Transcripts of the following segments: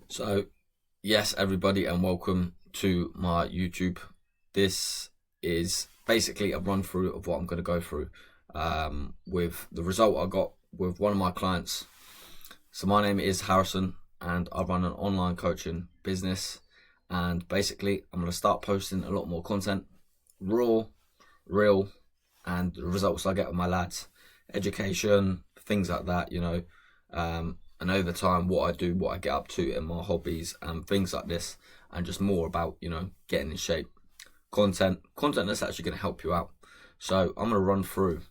So, yes, everybody, and welcome to my YouTube. This is basically a run through of what I'm going to go through with the result I got with one of my clients. So, my name is Harrison, and I run an online coaching business. And basically, I'm going to start posting a lot more content, raw, real, and the results I get with my lads, education, things like that. And over time, what I do, what I get up to in my hobbies and things like this, and just more about, getting in shape. Content that's actually going to help you out. So I'm going to run through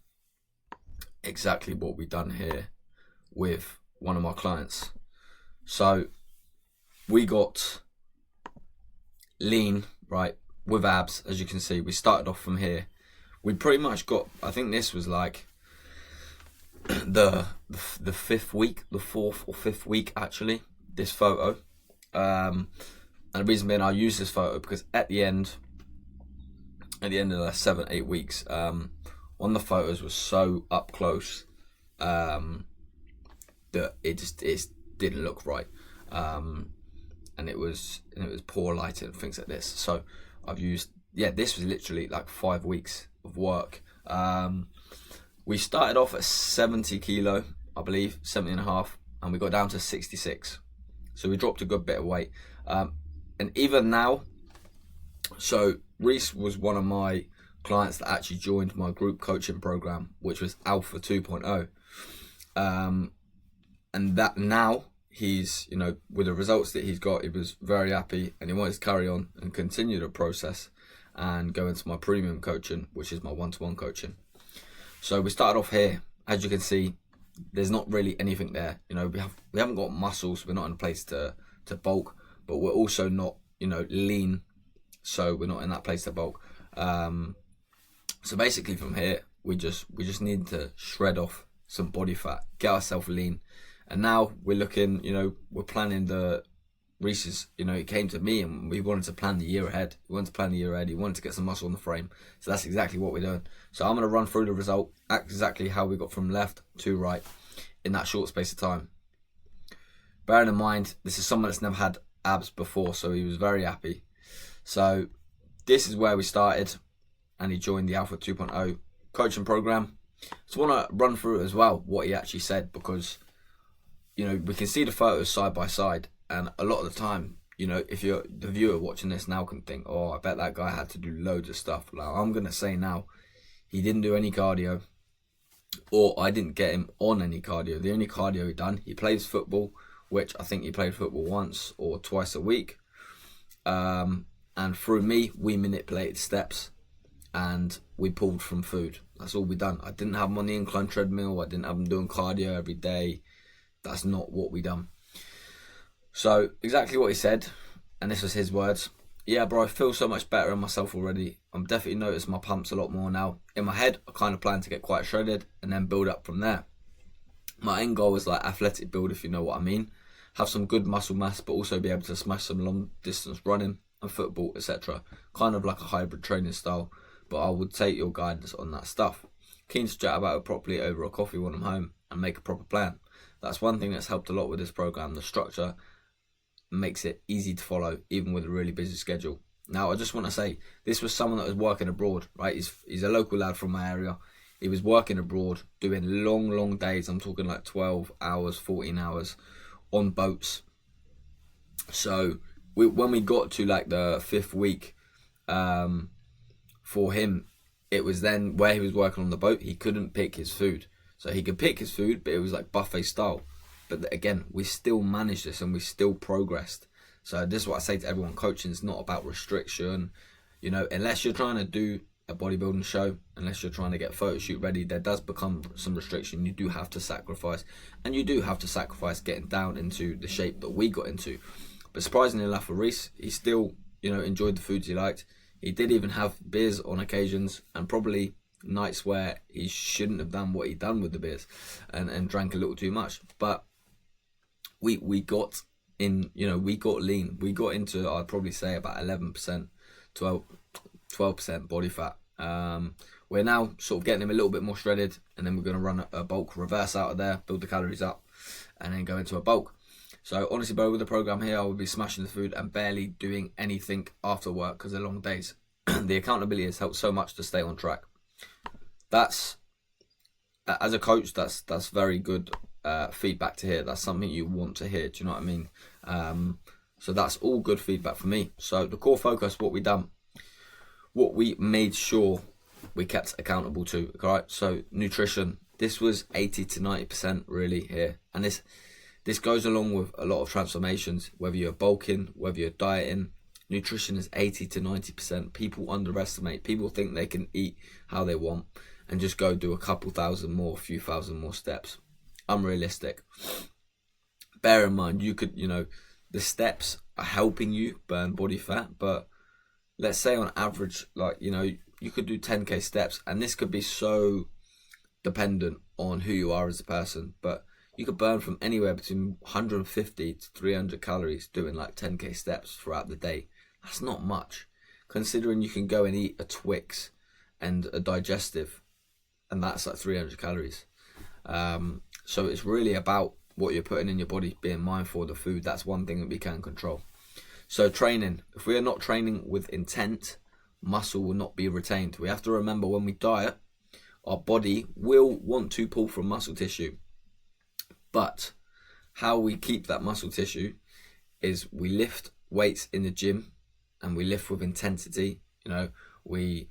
exactly what we've done here with one of my clients. So we got lean, right, with abs, as you can see. We started off from here. We pretty much got, I think this was like the fifth week, the fourth or fifth week actually, this photo. And the reason being I use this photo because at the end of the 7-8 weeks, one of the photos was so up close that it didn't look right. And it was poor lighting and things like this. So I've used, this was literally like 5 weeks of work. We started off at 70 kilo, I believe, 70 and a half, and we got down to 66. So we dropped a good bit of weight. And even now, so Reese was one of my clients that actually joined my group coaching program, which was Alpha 2.0. And that now he's, with the results that he's got, he was very happy and he wanted to carry on and continue the process and go into my premium coaching, which is my one-to-one coaching. So we started off here. As you can see, there's not really anything there. We haven't got muscles. We're not in a place to bulk, but we're also not, lean. So we're not in that place to bulk. So basically from here, we just need to shred off some body fat, get ourselves lean. And now we're looking, we're planning the Reese's, he came to me and we wanted to plan the year ahead. He wanted to get some muscle on the frame. So that's exactly what we're doing. So I'm going to run through the result, exactly how we got from left to right in that short space of time. Bearing in mind, this is someone that's never had abs before, so he was very happy. So this is where we started, and he joined the Alpha 2.0 coaching program. So I want to run through as well what he actually said, because, we can see the photos side by side. And a lot of the time, if you're the viewer watching this now can think, oh, I bet that guy had to do loads of stuff. Like, I'm going to say now, he didn't do any cardio, or I didn't get him on any cardio. The only cardio he done, he plays football, which I think he played football once or twice a week. And through me, we manipulated steps and we pulled from food. That's all we done. I didn't have him on the incline treadmill. I didn't have him doing cardio every day. That's not what we done. So exactly what he said, and this was his words. Yeah, bro, I feel so much better in myself already. I'm definitely noticing my pumps a lot more now. In my head, I kind of plan to get quite shredded and then build up from there. My end goal is like athletic build, if you know what I mean. Have some good muscle mass, but also be able to smash some long distance running and football, etc. Kind of like a hybrid training style, but I would take your guidance on that stuff. Keen to chat about it properly over a coffee when I'm home and make a proper plan. That's one thing that's helped a lot with this program, the structure makes it easy to follow, even with a really busy schedule. Now, I just want to say, this was someone that was working abroad, right? He's a local lad from my area. He was working abroad, doing long days. I'm talking like 12 hours, 14 hours on boats. So when we got to like the fifth week, for him, it was then where he was working on the boat, he couldn't pick his food. So he could pick his food, but it was like buffet style. But again, we still managed this and we still progressed. So this is what I say to everyone. Coaching is not about restriction. Unless you're trying to do a bodybuilding show, unless you're trying to get photo shoot ready, there does become some restriction. You do have to sacrifice. And you do have to sacrifice getting down into the shape that we got into. But surprisingly enough for Reese, he still, enjoyed the foods he liked. He did even have beers on occasions, and probably nights where he shouldn't have done what he done with the beers and drank a little too much. But we got in, we got lean. We got into, I'd probably say about 11%, 12% body fat. We're now sort of getting him a little bit more shredded, and then we're going to run a bulk reverse out of there, build the calories up, and then go into a bulk. So honestly, bro, with the program here, I would be smashing the food and barely doing anything after work because they're long days. The accountability has helped so much to stay on track. That's, as a coach, that's very good feedback to hear. That's something you want to hear. Do you know what I mean? So that's all good feedback for me. So the core focus, what we made sure we kept accountable to. All right. So nutrition, this was 80 to 90% really here, and this goes along with a lot of transformations. Whether you're bulking, whether you're dieting, nutrition is 80 to 90%. People underestimate. People think they can eat how they want and just go do a couple thousand more, a few thousand more steps. Unrealistic. Bear in mind, the steps are helping you burn body fat, but let's say on average, you could do 10k steps, and this could be so dependent on who you are as a person, but you could burn from anywhere between 150 to 300 calories doing like 10k steps throughout the day. That's not much, considering you can go and eat a Twix and a digestive, and that's like 300 calories. So it's really about what you're putting in your body, being mindful of the food. That's one thing that we can control. So training, if we are not training with intent, muscle will not be retained. We have to remember, when we diet, our body will want to pull from muscle tissue. But how we keep that muscle tissue is we lift weights in the gym, and we lift with intensity. We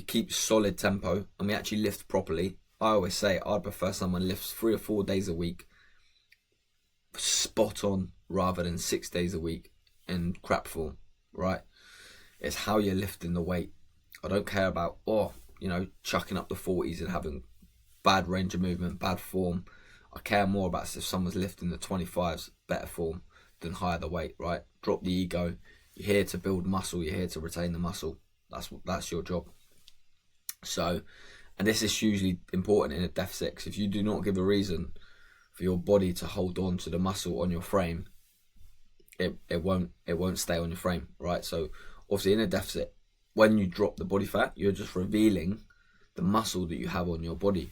keep solid tempo, and we actually lift properly. I always say I'd prefer someone lifts 3 or 4 days a week spot on rather than 6 days a week in crap form, right? It's how you're lifting the weight. I don't care about chucking up the 40s and having bad range of movement, bad form. I care more about if someone's lifting the 25s, better form, than higher the weight, right? Drop the ego. You're here to build muscle. You're here to retain the muscle. That's your job. So, and this is hugely important in a deficit, because if you do not give a reason for your body to hold on to the muscle on your frame, it won't stay on your frame, right? So obviously in a deficit, when you drop the body fat, you're just revealing the muscle that you have on your body.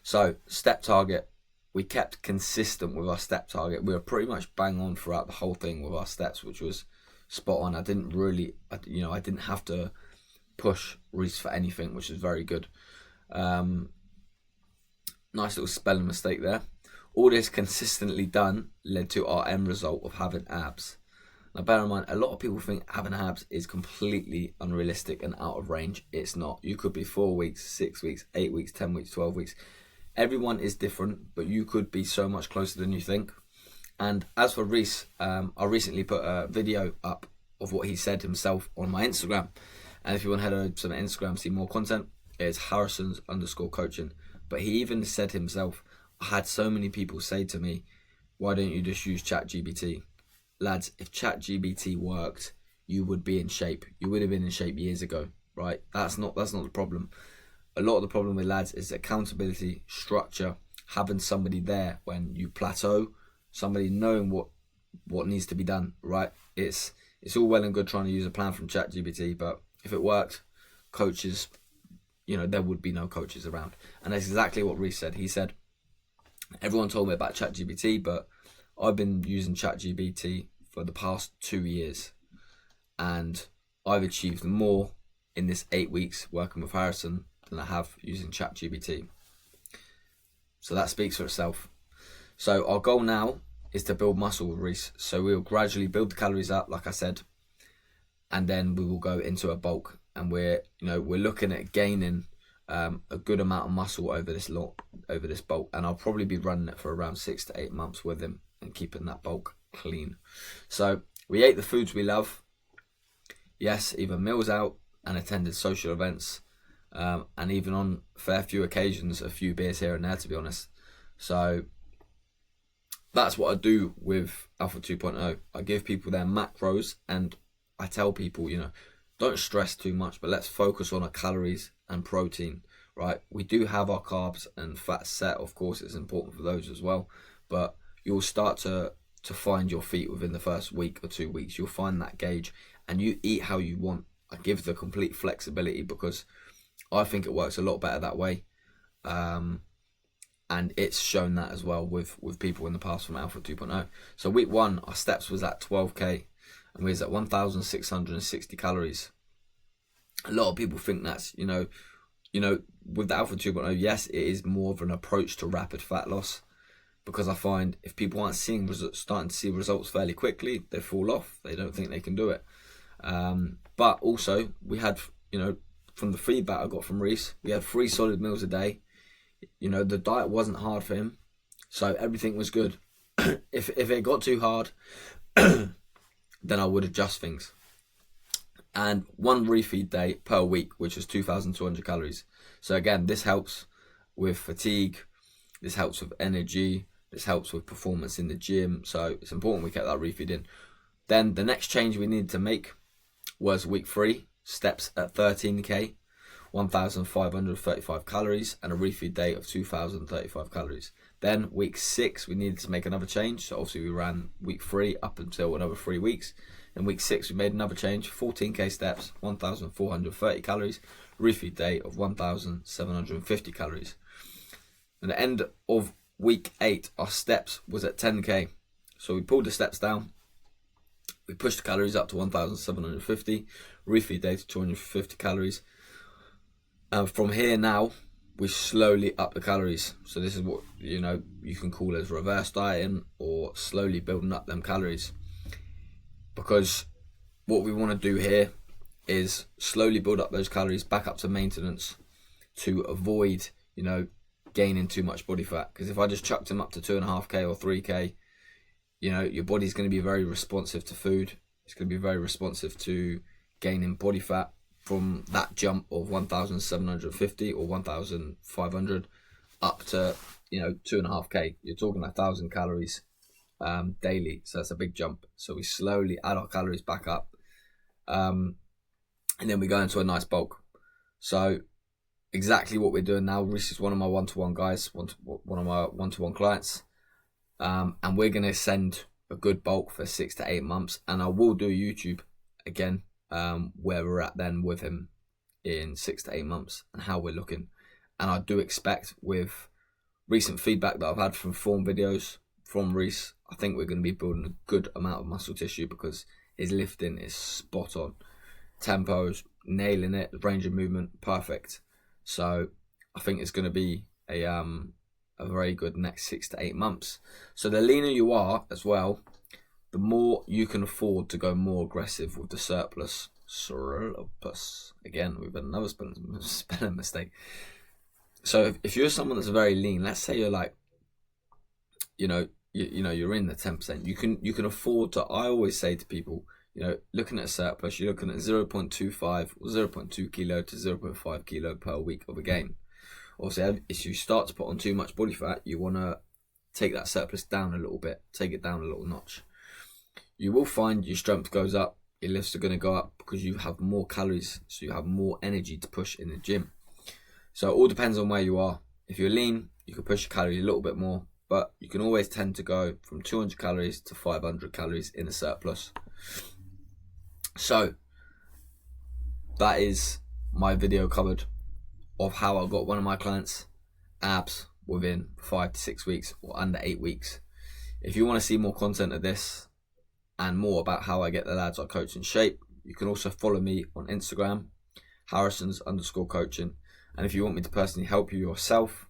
So step target, we kept consistent with our step target. We were pretty much bang on throughout the whole thing with our steps, which was spot on. I didn't have to push Reese for anything, which is very good. Nice little spelling mistake there. All this consistently done led to our end result of having abs. Now bear in mind, a lot of people think having abs is completely unrealistic and out of range. It's not. You could be 4 weeks, 6 weeks, 8 weeks, 10 weeks, 12 weeks. Everyone is different, but you could be so much closer than you think. And as for Reese, I recently put a video up of what he said himself on my Instagram. And if you want to head over to my Instagram, see more content, it's Harrisons_coaching. But he even said himself, I had so many people say to me, why don't you just use ChatGPT? Lads, if ChatGPT worked, you would be in shape. You would have been in shape years ago, right? That's not the problem. A lot of the problem with lads is accountability, structure, having somebody there when you plateau, somebody knowing what needs to be done, right? It's all well and good trying to use a plan from ChatGPT, but if it worked, coaches, there would be no coaches around. And that's exactly what Reese said. He said, everyone told me about ChatGPT, but I've been using ChatGPT for the past 2 years, and I've achieved more in this 8 weeks working with Harrison than I have using ChatGPT. So that speaks for itself. So our goal now is to build muscle with Reese. So we'll gradually build the calories up, like I said, and then we will go into a bulk. And we're looking at gaining a good amount of muscle over this bulk, and I'll probably be running it for around 6 to 8 months with him and keeping that bulk clean. So we ate the foods we love. Yes, even meals out, and attended social events, and even on a fair few occasions, a few beers here and there, to be honest. So that's what I do with Alpha 2.0. I give people their macros, and I tell people, don't stress too much, but let's focus on our calories and protein, right? We do have our carbs and fat set, of course, it's important for those as well, but you'll start to find your feet within the first week or 2 weeks. You'll find that gauge, and you eat how you want. I give the complete flexibility because I think it works a lot better that way. and it's shown that as well with people in the past from Alpha 2.0. So week 1, our steps was at 12k, and we was at 1,660 calories. A lot of people think that's, you know, with the Alpha 2.0, yes, it is more of an approach to rapid fat loss, because I find if people aren't starting to see results fairly quickly, they fall off. They don't think they can do it. But also, we had, you know, from the feedback I got from Reese, we had 3 solid meals a day. You know, the diet wasn't hard for him, so everything was good. If it got too hard, then I would adjust things. And 1 refeed day per week, which is 2,200 calories. So again, this helps with fatigue, this helps with energy, this helps with performance in the gym. So it's important we kept that refeed in. Then the next change we needed to make was week 3, steps at 13k, 1,535 calories, and a refeed day of 2,035 calories. Then week 6, we needed to make another change. So obviously we ran week 3 up until another 3 weeks. In week 6, we made another change, 14k steps, 1,430 calories, refeed day of 1,750 calories. At the end of week 8, our steps was at 10k. So we pulled the steps down, we pushed the calories up to 1,750, refeed day to 250 calories. From here now, we slowly up the calories. So this is what, you know, you can call as reverse dieting, or slowly building up them calories. Because what we want to do here is slowly build up those calories back up to maintenance, to avoid, you know, gaining too much body fat. Because if I just chucked them up to 2.5k or 3k, you know, your body's going to be very responsive to food. It's going to be very responsive to gaining body fat from that jump of 1,750 or 1,500 up to, you know, 2.5k. You're talking 1,000 calories daily, so that's a big jump. So we slowly add our calories back up, and then we go into a nice bulk. So exactly what we're doing now. Reese is one of my one-to-one guys, one of my one-to-one clients, and we're going to send a good bulk for 6 to 8 months, and I will do YouTube again, where we're at then with him in 6 to 8 months and how we're looking. And I do expect, with recent feedback that I've had from form videos from Reese, I think we're going to be building a good amount of muscle tissue, because his lifting is spot on, tempo's nailing it, the range of movement perfect. So I think it's going to be a very good next 6 to 8 months. So the leaner you are as well, the more you can afford to go more aggressive with the surplus. Again, we've had another spelling mistake. So if you're someone that's very lean, let's say you're like, you know, you're in the 10%, you can afford to, I always say to people, you know, looking at a surplus, you're looking at 0.25 or 0.2 kilo to 0.5 kilo per week of a gain. Obviously, if you start to put on too much body fat, you want to take that surplus down a little bit, take it down a little notch. You will find your strength goes up, your lifts are going to go up, because you have more calories, so you have more energy to push in the gym. So it all depends on where you are. If you're lean, you can push your calories a little bit more, but you can always tend to go from 200 calories to 500 calories in a surplus. So that is my video covered of how I got one of my clients abs within 5 to 6 weeks or under 8 weeks. If you want to see more content of this and more about how I get the lads I coach in shape, you can also follow me on Instagram, Harrisons_coaching. And if you want me to personally help you yourself,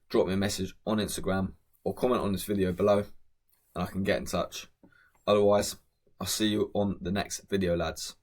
drop me a message on Instagram or comment on this video below and I can get in touch. Otherwise, I'll see you on the next video, lads.